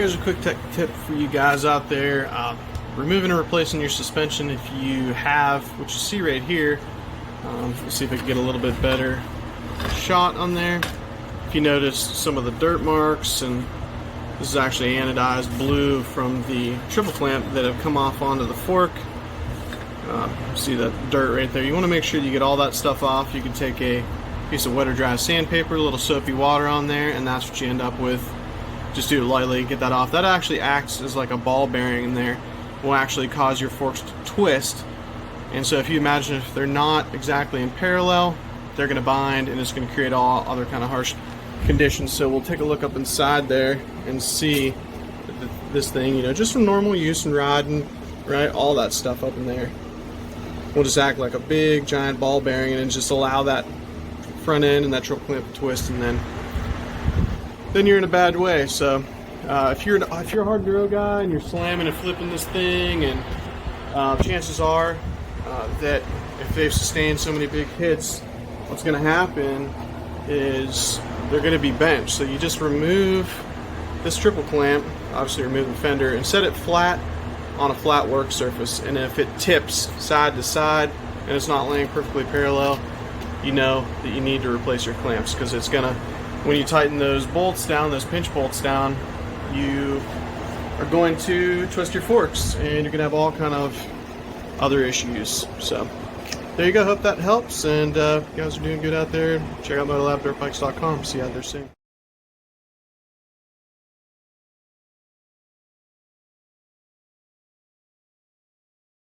here's a quick tech tip for you guys out there. Removing and replacing your suspension, if you have, what you see right here, let's see if I can get a little bit better shot on there. If you notice some of the dirt marks, and this is actually anodized blue from the triple clamp that have come off onto the fork. See that dirt right there? You want to make sure you get all that stuff off. You can take a piece of wet or dry sandpaper, a little soapy water on there, and that's what you end up with. Just do it lightly, get that off. That actually acts as like a ball bearing in there. Will actually cause your forks to twist. And so if you imagine if they're not exactly in parallel, they're going to bind, and it's going to create all other kind of harsh conditions. So we'll take a look up inside there and see this thing, you know, just from normal use and riding, right, all that stuff up in there will just act like a big giant ball bearing, and just allow that front end and that triple clamp to twist, and then you're in a bad way. So if you're a hard enduro guy and you're slamming and flipping this thing, and chances are that if they've sustained so many big hits, what's going to happen is they're going to be bent. So you just remove this triple clamp, obviously remove the fender, and set it flat on a flat work surface. And if it tips side to side and it's not laying perfectly parallel, you know that you need to replace your clamps, because it's gonna, when you tighten those bolts down, those pinch bolts down, you are going to twist your forks, and you're gonna have all kind of other issues. So there you go. Hope that helps, and you guys are doing good out there. Check out MotoLabDirtBikes.com. See you out there soon.